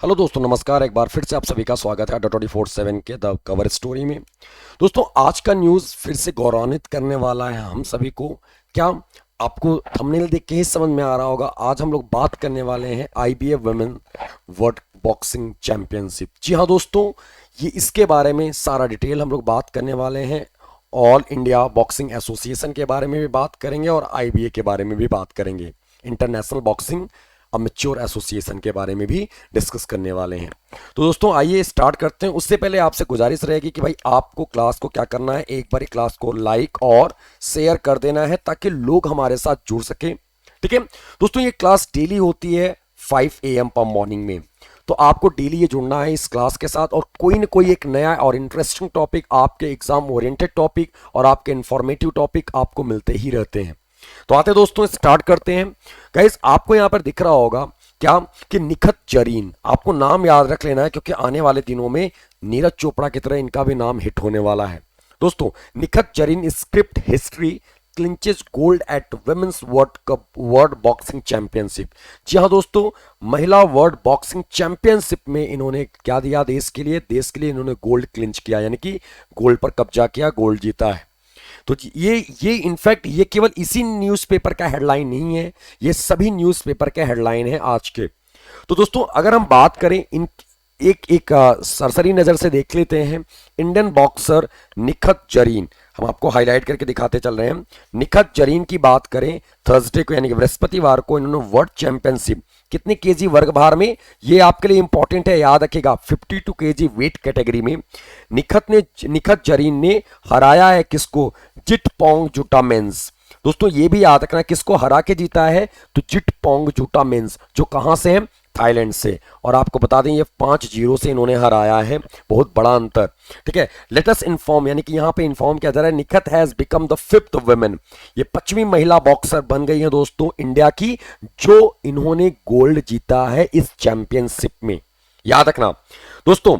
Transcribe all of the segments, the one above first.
Hello दोस्तों, नमस्कार। एक बार फिर से आप सभी का स्वागत है 24/7 के द कवर स्टोरी में। दोस्तों, आज का न्यूज़ फिर से गौरवान्वित करने वाला है हम सभी को। क्या आपको थंबनेल देख के ही समझ में आ रहा होगा? आज हम लोग बात करने वाले हैं IBF women world boxing championship. जी हाँ दोस्तों, ये इसके बारे में सारा डिटेल हम लोग बात करने वाले हैं। ऑल इंडिया बॉक्सिंग एसोसिएशन के बारे में भी बात करेंगे और आईबीए के बारे में भी बात करेंगे। इंटरनेशनल बॉक्सिंग अमेच्योर एसोसिएशन के बारे में भी डिस्कस करने वाले हैं। तो दोस्तों, आइए स्टार्ट करते हैं। उससे पहले आपसे गुजारिश रहेगी कि भाई आपको क्लास को क्या करना है, एक बार क्लास को लाइक और शेयर कर देना है ताकि लोग हमारे साथ जुड़ सके। ठीक है दोस्तों, ये क्लास डेली होती है 5 AM पर मॉर्निंग में। तो आपको डेली ये जुड़ना है इस क्लास के साथ और कोई ना कोई एक नया और इंटरेस्टिंग टॉपिक, आपके एग्जाम ओरिएंटेड टॉपिक और आपके इंफॉर्मेटिव टॉपिक आपको मिलते ही रहते हैं। तो आते दोस्तों, स्टार्ट करते हैं। गाइस, आपको यहां पर दिख रहा होगा क्या कि निखत जरीन, आपको नाम याद रख लेना है क्योंकि आने वाले दिनों में नीरज चोपड़ा की तरह इनका भी नाम हिट होने वाला है। दोस्तों, Nikhat Zareen script history clinches gold at women's world cup world boxing championship. जी हाँ दोस्तों, महिला वर्ल्ड बॉक्सिंग चैंपियनशिप में इन्होंने क्या दिया देश के लिए? देश के लिए इन्होंने गोल्ड क्लिंच किया, यानी कि गोल्ड पर कब्जा किया, गोल्ड जीता है। तो ये इनफैक्ट ये केवल इसी न्यूज़पेपर का हेडलाइन नहीं है, ये सभी न्यूज़पेपर के हेडलाइन है आज के। तो दोस्तों, अगर हम बात करें इन एक सरसरी नजर से देख लेते हैं इंडियन बॉक्सर निखत जरीन। हम आपको हाईलाइट करके दिखाते चल रहे हैं। निखत जरीन की बात करें, थर्सडे को यानी कि बृहस्पतिवार को इन्होंने वर्ल्ड चैंपियनशिप कितने केजी वर्ग भार में, ये आपके लिए इंपॉर्टेंट है, याद रखेगा, 52 केजी वेट कैटेगरी में निखत जरीन ने हराया है किसको? जिट पोंग जुटामेंस। दोस्तों, ये भी याद रखना किसको हरा के जीता है? तो जिट पोंग जुटामेंस, जो कहां से है? थाईलैंड से। और आपको बता दें ये 5-0 से इन्होंने हराया है, बहुत बड़ा अंतर। ठीक है, लेट अस इन्फॉर्म, यानी कि यहां पे इन्फॉर्म किया जा रहा है Nikhat has become the 5th women, ये 5वीं महिला बॉक्सर बन गई है दोस्तों इंडिया की, जो इन्होंने गोल्ड जीता है इस चैंपियनशिप में। याद रखना दोस्तों,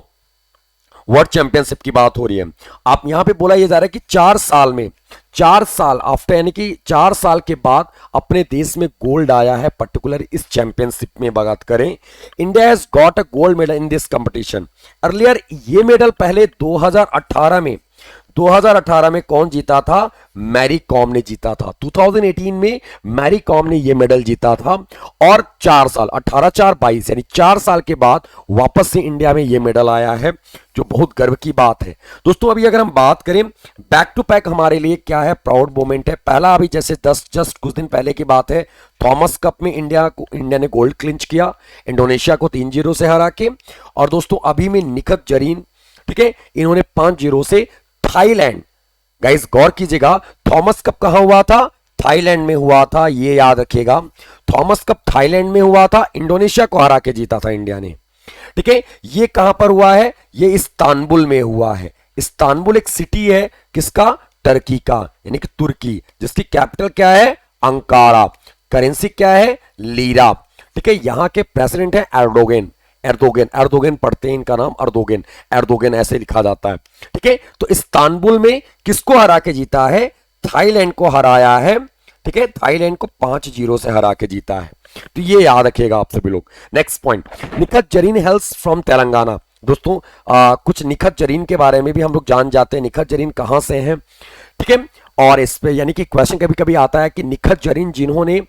वर्ल्ड चैंपियनशिप की बात हो रही है। आप यहां पे बोला यह जा रहा है कि 4 साल में, 4 साल आफ्टर, यानी कि 4 साल के बाद अपने देश में गोल्ड आया है, पर्टिकुलर इस चैंपियनशिप में बात करें। India has got a gold medal in this competition earlier. ये मेडल पहले 2018 में कौन जीता था? मैरी कॉम ने जीता था। 2018 में मैरी कॉम ने यह मेडल जीता था और 4 साल 18-4-22 यानी 4 साल के बाद वापस से इंडिया में यह मेडल आया है, जो बहुत गर्व की बात है। दोस्तों, अभी अगर हम बात करें बैक टू बैक हमारे लिए क्या है? प्राउड मोमेंट है। पहला अभी जैसे जस्ट कुछ दिन पहले की बात है, थॉमस कप में इंडिया ने गोल्ड क्लिंच किया इंडोनेशिया को 3-0 से हरा के। और दोस्तों, अभी में निखत जरीन, ठीक है, इन्होंने 5-0 से थाईलैंड, गाइस गौर कीजिएगा, थॉमस कप कहां हुआ था? थाईलैंड में हुआ था, ये याद रखिएगा। थॉमस कप थाईलैंड में हुआ था, इंडोनेशिया को हरा के जीता था इंडिया ने। ठीक है, ये कहां पर हुआ है? ये इस्तांबुल में हुआ है। इस्तांबुल एक सिटी है किसका? टर्की का, यानी कि तुर्की, जिसकी कैपिटल क्या है? अंकारा। करेंसी क्या है? लीरा। ठीक है, यहां के प्रेसिडेंट है एर्दोगन। एर्दोगन पढ़ते हैं इनका नाम, एर्दोगन ऐसे लिखा जाता है। ठीक है, तो इस्तांबुल में किसको हरा के जीता है? थाईलैंड को हराया है। ठीक है, थाईलैंड को 5-0 से हरा के जीता है। तो ये याद रखिएगा आप सभी लोग। Next point, Nikhat Zareen हेल्स from Telangana. दोस्तों, कुछ निखत जरीन के बारे में भी हम लोग जान जाते हैं, निखत जरीन कहां से हैं। ठीक है, और इस पे यानी कि क्वेश्चन कभी कभी आता है कि निखत जरीन जिन्होंने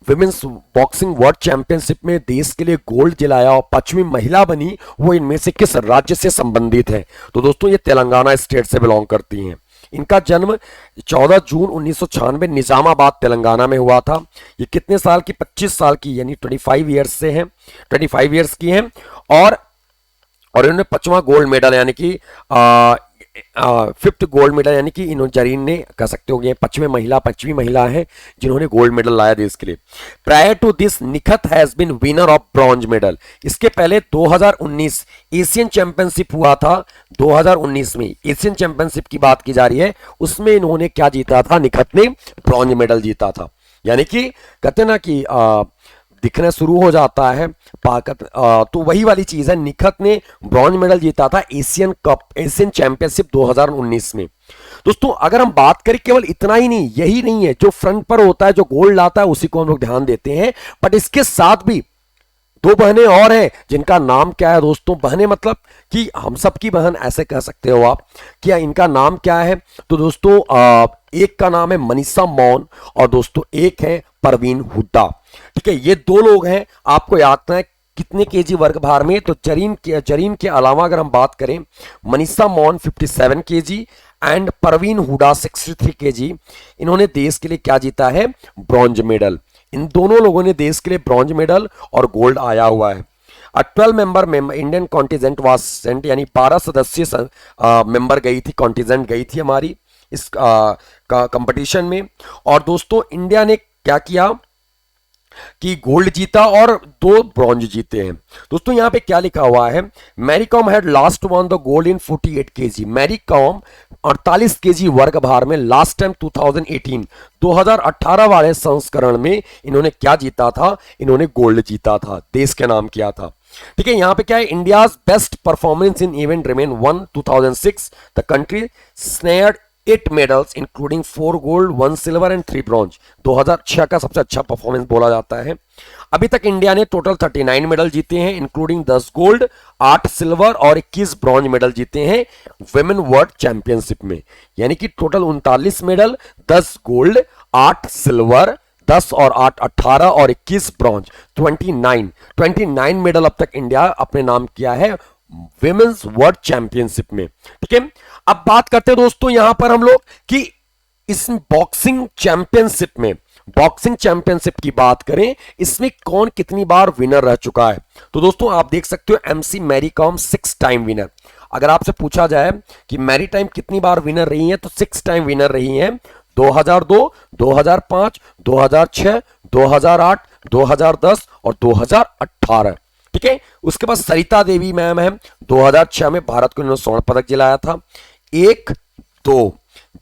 विमेंस बॉक्सिंग वर्ल्ड चैंपियनशिप में देश के लिए गोल्ड दिलाया और 5वीं महिला बनी, वो इनमें से किस राज्य से संबंधित है? तो दोस्तों, ये तेलंगाना स्टेट से बिलोंग करती हैं। इनका जन्म 14 जून 1996 निजामाबाद तेलंगाना में हुआ था। ये कितने साल की? 25 साल की, यानी 25 ईयर्स से हैं, 25 ईयर्स की हैं। और इन्होंने 5वां गोल्ड मेडल, यानी कि 5th गोल्ड मेडल, यानी कि इन्होंने जरीन ने कह सकते हो 5वीं महिला है जिन्होंने गोल्ड मेडल लाया देश के लिए। Prior to this Nikhat has been winner of bronze medal. इसके पहले 2019 एशियन चैंपियनशिप हुआ था। 2019 में एशियन चैंपियनशिप की बात की जा रही है, उसमें इन्होंने क्या जीता था? निखत ने ब्रॉन्ज मेडल जीता था। यानी कि कहते ना कि दिखना शुरू हो जाता है ताकत, तो वही वाली चीज है। निखत ने ब्रॉन्ज मेडल जीता था एशियन चैंपियनशिप 2019 में। दोस्तों, अगर हम बात करें केवल इतना ही नहीं, यही नहीं है, जो फ्रंट पर होता है, जो गोल्ड लाता है, उसी को हम लोग ध्यान देते हैं, बट इसके साथ भी दो बहनें और हैं जिनका नाम क्या है दोस्तों, बहनें मतलब कि हम सबकी बहन ऐसे कह सकते हो आप, क्या इनका नाम क्या है? तो दोस्तों एक का नाम है मनीषा मौन और दोस्तों एक है परवीन हुड्डा। ठीक है, ये दो लोग हैं। आपको याद रखना है कितने केजी वर्ग भार में, तो जरीन के अलावा अगर हम बात करें, Manisha Maun 57 KG and Parveen Hooda 63 KG. इन्होंने देश के लिए क्या जीता है? Bronze medal. इन दोनों लोगों ने देश के लिए ब्रॉन्ज मेडल और गोल्ड आया हुआ है। 12 member Indian contingent was sent, यानी 12 सदस्यीय मेंबर गई थी, कॉन्टिजेंट गई थी हमारी इस कंपटीशन में। और दोस्तों इंडिया ने क्या किया कि गोल्ड जीता और दो ब्रॉन्ज जीते हैं। दोस्तों यहां पे क्या लिखा हुआ है, Mary Kom had last won the gold in 48 KG. Mary Kom 48 KG वर्ग भार में लास्ट टाइम 2018 वाले संस्करण में इन्होंने क्या जीता था? इन्होंने गोल्ड जीता था, देश के नाम किया था। ठीक है, यहां पे क्या है, India's best performance in event remain one 2006 the country snared 8 medals including 4 gold 1 silver and 3 bronze. 2006 का सबसे अच्छा परफॉर्मेंस बोला जाता है। अभी तक इंडिया ने टोटल 39 मेडल जीते हैं, इंक्लूडिंग 10 गोल्ड 8 सिल्वर और 21 ब्रॉन्ज मेडल जीते हैं वुमेन वर्ल्ड चैंपियनशिप में। यानी कि टोटल 39 मेडल, 10 गोल्ड 8 सिल्वर 10 और 8 18 और 21 ब्रॉन्ज, 29 मेडल अब तक इंडिया अपने नाम किया है विमेंस वर्ल्ड चैंपियनशिप में। ठीक है, अब बात करते हैं दोस्तों यहां पर हम लोग कि इस बॉक्सिंग चैंपियनशिप की बात करें, इसमें कौन कितनी बार विनर रह चुका है। तो दोस्तों आप देख सकते हो MC Mary Kom 6 time winner. अगर आपसे पूछा जाए कि मैरी टाइम कितनी बार विनर रही है, तो 6 टाइम विनर रही है। 2002, 2005, 2006, 2008, 2010 और 2018। ठीक है, उसके बाद सरिता देवी मैम है, 2006 में भारत को इन्होंने स्वर्ण पदक दिलाया था। 1 2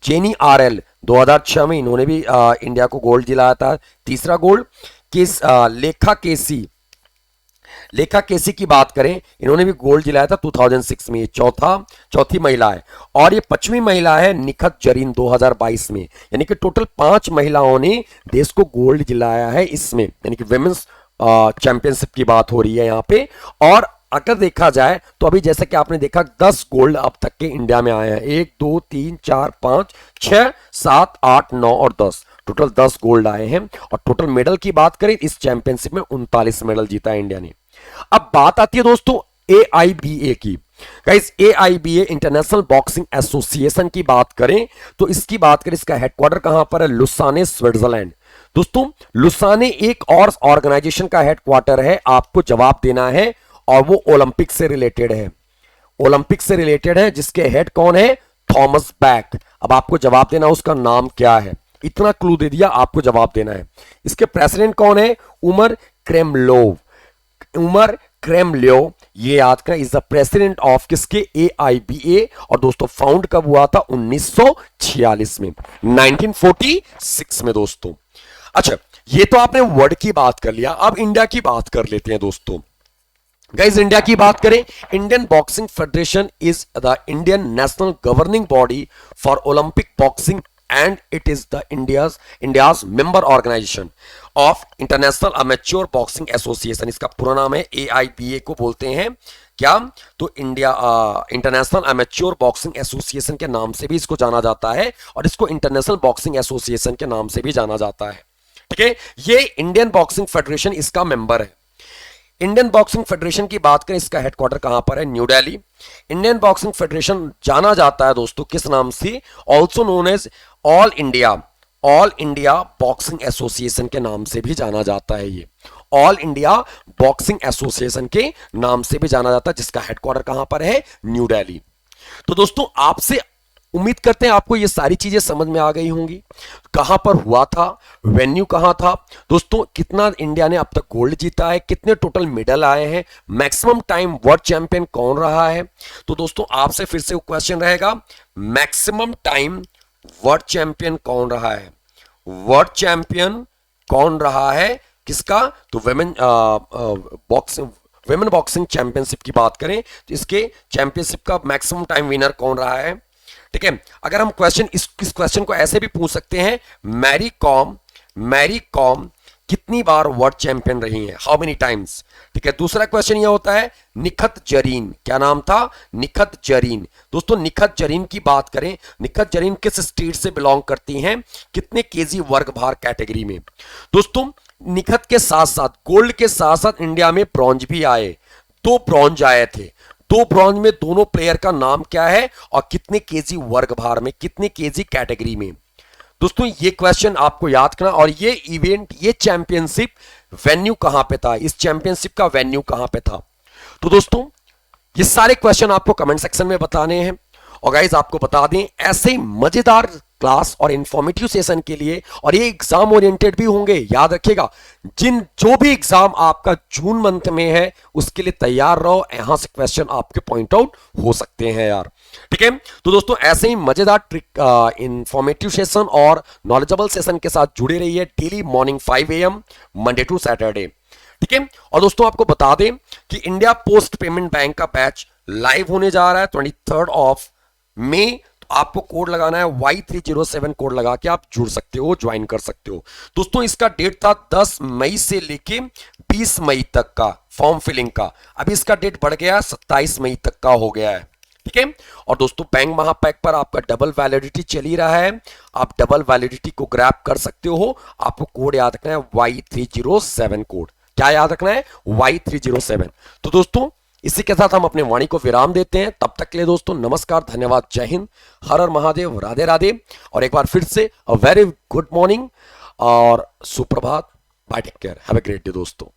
जेनी आरएल 2006 में इन्होंने भी इंडिया को गोल्ड दिलाया था, तीसरा गोल्ड। लेखा केसी की बात करें, इन्होंने भी गोल्ड दिलाया था 2006 में, ये चौथी महिला है। और ये 5वीं महिला है निखत जरीन 2022 में। यानी कि टोटल 5 महिलाओं ने देश को गोल्ड दिलाया है इसमें, यानी कि विमेंस चैंपियनशिप की बात हो रही है यहाँ पे। और अगर देखा जाए तो अभी जैसे कि आपने देखा 10 गोल्ड अब तक के इंडिया में आए हैं, 1 2 3 4 5 6 7 8 9 और 10, टोटल 10 गोल्ड आए हैं। और टोटल मेडल की बात करें इस चैंपियनशिप में 39 मेडल जीता है इंडिया ने। अब बात आती है दोस्तों AIBA की। Guys AIBA international boxing association की बात करें तो इसका हेडक्वार्टर कहां पर है? Lausanne, Switzerland. दोस्तों लुसाने एक और ऑर्गेनाइजेशन का हेडक्वार्टर है, आपको जवाब देना है, और वो ओलंपिक से रिलेटेड है, जिसके हेड कौन है? Thomas back. अब आपको जवाब देना उसका नाम क्या है, इतना क्लू दे दिया, आपको जवाब देना है। इसके प्रेसिडेंट कौन है? उमर क्रेमल्योव, ये याद करें, इज द प्रेसिडेंट ऑफ किसके? AIBA। और दोस्तों फाउंड कब हुआ था? 1946 में, 1946 में दोस्तों। अच्छा, ये तो आपने वर्ड की बात कर लिया, अब इंडिया की बात कर लेते हैं दोस्तों। गाइस इंडिया की बात करें, Indian boxing federation is the Indian national governing body for Olympic boxing and it is the India's member organisation of international amateur boxing association. इसका पूरा नाम है AIBA को बोलते हैं क्या? तो India international amateur boxing association के नाम से भी इसको जाना जाता है, और इसको इंटरनेशनल बॉक्सिंग एसोसिएशन के नाम से भी जाना जाता है। ठीक है, ये इंडियन बॉक्सिंग फेडरेशन इसका मेंबर है। इंडियन बॉक्सिंग फेडरेशन की बात करें, इसका हेडक्वार्टर कहां पर है? New Delhi. Indian boxing federation जाना जाता है दोस्तों किस नाम से? Also known as all India boxing association के नाम से भी जाना जाता है। ये ऑल इंडिया बॉक्सिंग एसोसिएशन के नाम से भी जाना जाता है, जिसका हेडक्वार्टर कहां पर है? न्यू दिल्ली। तो दोस्तों आपसे उम्मीद करते हैं आपको ये सारी चीजें समझ में आ गई होंगी। कहां पर हुआ था, वेन्यू कहां था दोस्तों, कितना इंडिया ने अब तक गोल्ड जीता है, कितने टोटल मेडल आए हैं, मैक्सिमम टाइम वर्ल्ड चैंपियन कौन रहा है। तो दोस्तों आपसे फिर से क्वेश्चन रहेगा, मैक्सिमम टाइम वर्ल्ड चैंपियन कौन रहा है? वर्ल्ड चैंपियन कौन रहा है किसका? तो विमेन बॉक्सिंग चैंपियनशिप की बात करें तो इसके चैंपियनशिप का मैक्सिमम टाइम विनर कौन रहा है? ठीक है, अगर हम इस क्वेश्चन को ऐसे भी पूछ सकते हैं, मैरी कॉम कितनी बार वर्ल्ड चैंपियन रही हैं, हाउ मेनी टाइम्स। ठीक है, दूसरा क्वेश्चन यह होता है निखत जरीन, क्या नाम था, निखत जरीन। दोस्तों निखत जरीन की बात करें, निखत जरीन किस स्टेट से बिलोंग करती हैं, कितने केजी वर्ग भार कैटेगरी में। दोस्तों निखत के साथ साथ, गोल्ड के साथ साथ इंडिया में ब्रॉन्ज भी आए, 2 ब्रॉन्ज आए थे। 2 ब्रॉन्ज में दोनों प्लेयर का नाम क्या है और कितने केजी वर्ग भार में, कितने केजी कैटेगरी में। दोस्तों ये क्वेश्चन आपको याद करना, और ये इवेंट, ये चैंपियनशिप वेन्यू कहां पे था, इस चैंपियनशिप का वेन्यू कहां पे था। तो दोस्तों ये सारे क्वेश्चन आपको कमेंट सेक्शन में बताने हैं। और गाइज आपको बता दें, ऐसे ही मजेदार क्लास और इंफॉर्मेटिव सेशन के लिए, और ये एग्जाम ओरिएंटेड भी होंगे, याद रखिएगा, जो भी एग्जाम आपका जून मंथ में है उसके लिए तैयार रहो, यहां से क्वेश्चन आपके पॉइंट आउट हो सकते हैं यार। ठीक है, तो दोस्तों ऐसे ही मजेदार ट्रिक, इंफॉर्मेटिव सेशन और नॉलेजेबल सेशन के साथ जुड़े रहिए daily morning 5 AM Monday to Saturday. ठीक है, और दोस्तों आपको बता दें कि इंडिया पोस्ट पेमेंट बैंक का बैच लाइव होने जा रहा है 23 मई। तो आपको कोड लगाना है Y307, कोड लगा के आप जुड़ सकते हो, ज्वाइन कर सकते हो। दोस्तों इसका डेट था 10 मई से लेके 20 मई तक का फॉर्म फिलिंग का, अभी इसका डेट बढ़ गया 27 मई तक का हो गया है। ठीक है, और दोस्तों बैंक महापैक पर आपका डबल वैलिडिटी चल ही रहा है, आप डबल वैलिडिटी को ग्रैब कर सकते हो। आपको कोड याद रखना है Y307, कोड क्या याद रखना है, Y307। तो दोस्तों इसी के साथ हम अपने वाणी को विराम देते हैं, तब तक के लिए दोस्तों नमस्कार, धन्यवाद, जय हिंद, हर हर महादेव, राधे राधे। और एक बार फिर से अ वेरी गुड मॉर्निंग और सुप्रभात, bye, take care, have a great day दोस्तों।